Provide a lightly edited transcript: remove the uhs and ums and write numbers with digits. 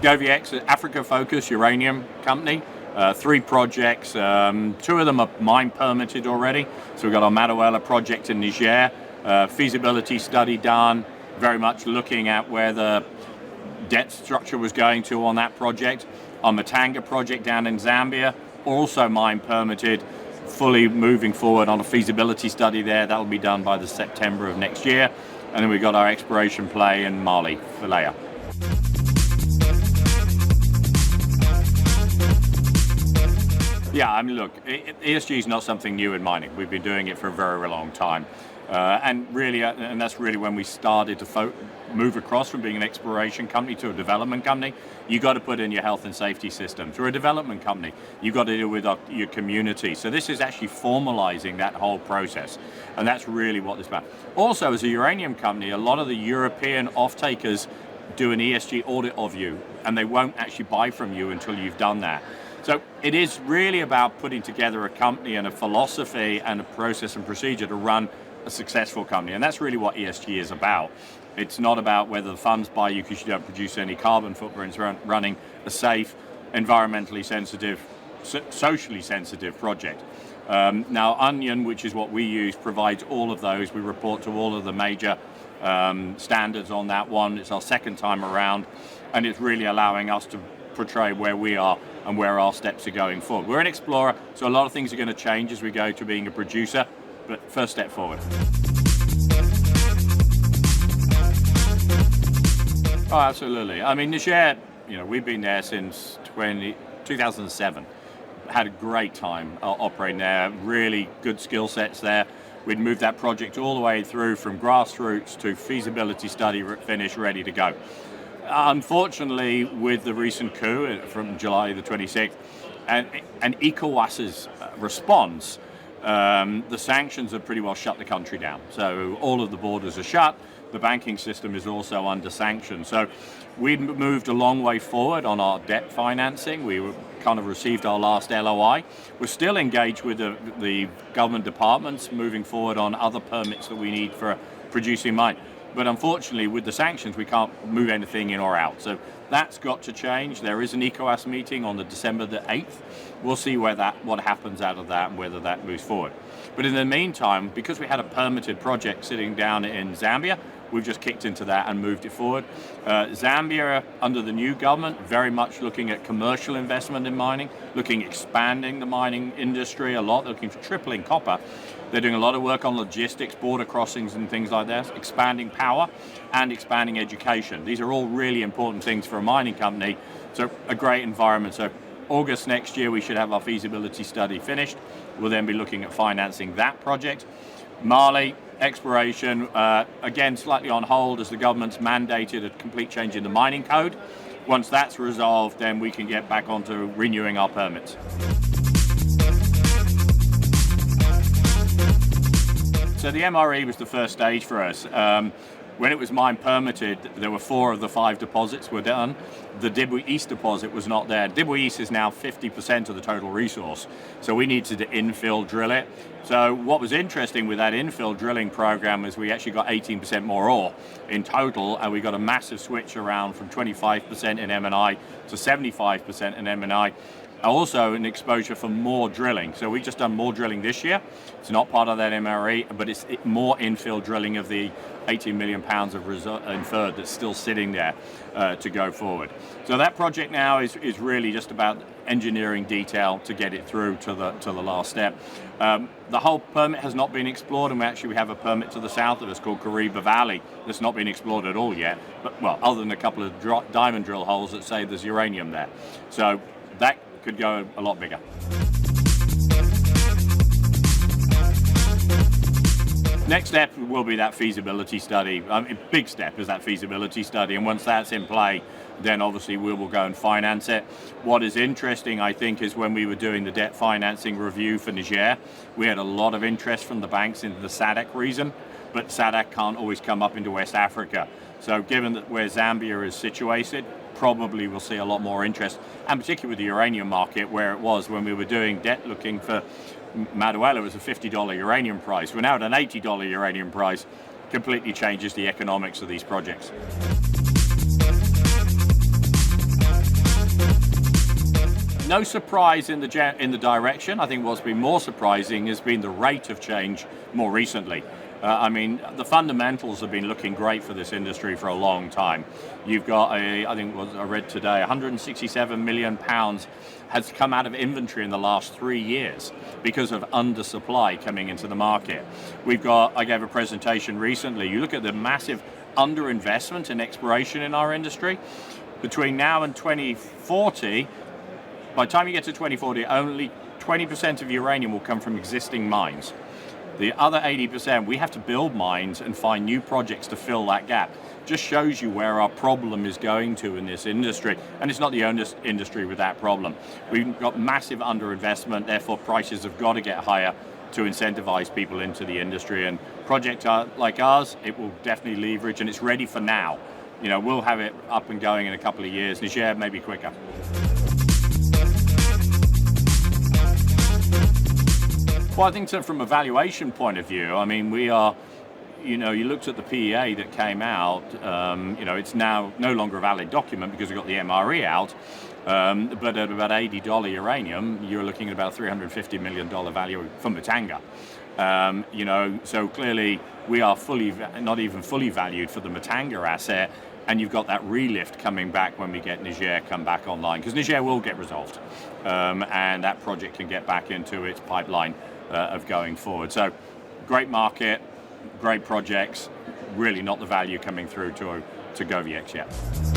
GoviEx, Africa-focused uranium company. 3 projects, 2 of them are mine permitted already. So we've got our Madaouela project in Niger, feasibility study done, very much looking at where the debt structure was going to on that project. Our Muntanga project down in Zambia, also mine permitted, fully moving forward on a feasibility study there. That will be done by the September of next year. And then we've got our exploration play in Mali, Valea. Yeah, I mean, look, ESG is not something new in mining. We've been doing it for a very long time. And that's really when we started to move across from being an exploration company to a development company. You got to put in your health and safety system. Through a development company, you got to deal with your community. So this is actually formalizing that whole process. And that's really what this is about. Also, as a uranium company, a lot of the European off-takers do an ESG audit of you, and they won't actually buy from you until you've done that. So it is really about putting together a company and a philosophy and a process and procedure to run a successful company. And that's really what ESG is about. It's not about whether the funds buy you because you don't produce any carbon footprints. It's running a safe, environmentally sensitive, socially sensitive project. Now, Onion, which is what we use, provides all of those. We report to all of the major standards on that one. It's our second time around, and it's really allowing us to portray where we are and where our steps are going forward. We're an explorer, so a lot of things are going to change as we go to being a producer, but first step forward. Oh, absolutely. I mean, Niger, we've been there since 2007. Had a great time operating there, really good skill sets there. We'd moved that project all the way through from grassroots to feasibility study finish, ready to go. Unfortunately, with the recent coup from July the 26th and ECOWAS's response, the sanctions have pretty well shut the country down. So all of the borders are shut. The banking system is also under sanction. So we'd moved a long way forward on our debt financing. We kind of received our last LOI. We're still engaged with the government departments moving forward on other permits that we need for producing mine. But unfortunately, with the sanctions, we can't move anything in or out. So that's got to change. There is an ECOWAS meeting on the December the 8th. We'll see what happens out of that and whether that moves forward. But in the meantime, because we had a permitted project sitting down in Zambia, we've just kicked into that and moved it forward. Zambia, under the new government, very much looking at commercial investment in mining, looking at expanding the mining industry a lot, looking for tripling copper. They're doing a lot of work on logistics, border crossings and things like that, expanding power and expanding education. These are all really important things for a mining company, so a great environment. So August next year, we should have our feasibility study finished. We'll then be looking at financing that project. Mali, exploration, again, slightly on hold as the government's mandated a complete change in the mining code. Once that's resolved, then we can get back onto renewing our permits. So the MRE was the first stage for us. When it was mine permitted, there were 4 of the 5 deposits were done. The Dibwe East deposit was not there. Dibwe East is now 50% of the total resource. So we needed to infill drill it. So what was interesting with that infill drilling program is we actually got 18% more ore in total, and we got a massive switch around from 25% in M&I to 75% in M&I. Also an exposure for more drilling. So we've just done more drilling this year. It's not part of that MRE, but it's more infill drilling of the 18 million pounds of inferred that's still sitting there to go forward. So that project now is really just about engineering detail to get it through to the last step. The whole permit has not been explored, and we have a permit to the south of us called Kariba Valley that's not been explored at all yet, but well, other than a couple of diamond drill holes that say there's uranium there. So that could go a lot bigger. Next step will be that feasibility study. Big step is that feasibility study, and once that's in play, then obviously we will go and finance it. What is interesting, I think, is when we were doing the debt financing review for Niger, we had a lot of interest from the banks into the SADC region, but SADC can't always come up into West Africa. So given that where Zambia is situated, probably we'll see a lot more interest, and particularly with the uranium market, where it was when we were doing debt looking for Madaouela was a $50 uranium price. We're now at an $80 uranium price. Completely changes the economics of these projects. no surprise in the direction. I think what's been more surprising has been the rate of change more recently. I mean, the fundamentals have been looking great for this industry for a long time. You've got I think what I read today, 167 million pounds has come out of inventory in the last 3 years because of undersupply coming into the market. I gave a presentation recently. You look at the massive underinvestment in exploration in our industry. Between now and 2040, by the time you get to 2040, only 20% of uranium will come from existing mines. The other 80%, we have to build mines and find new projects to fill that gap. Just shows you where our problem is going to in this industry. And it's not the only industry with that problem. We've got massive underinvestment, therefore prices have got to get higher to incentivize people into the industry. And projects like ours, it will definitely leverage, and it's ready for now. You know, we'll have it up and going in a couple of years. Niger, maybe quicker. Well, I think so from a valuation point of view, I mean, we are, you looked at the PEA that came out, it's now no longer a valid document because we got the MRE out, but at about $80 uranium, you're looking at about $350 million value for Muntanga. So clearly we are not even fully valued for the Muntanga asset, and you've got that relift coming back when we get Niger come back online, because Niger will get resolved, and that project can get back into its pipeline of going forward. So great market, great projects, really not the value coming through to GoviEx yet.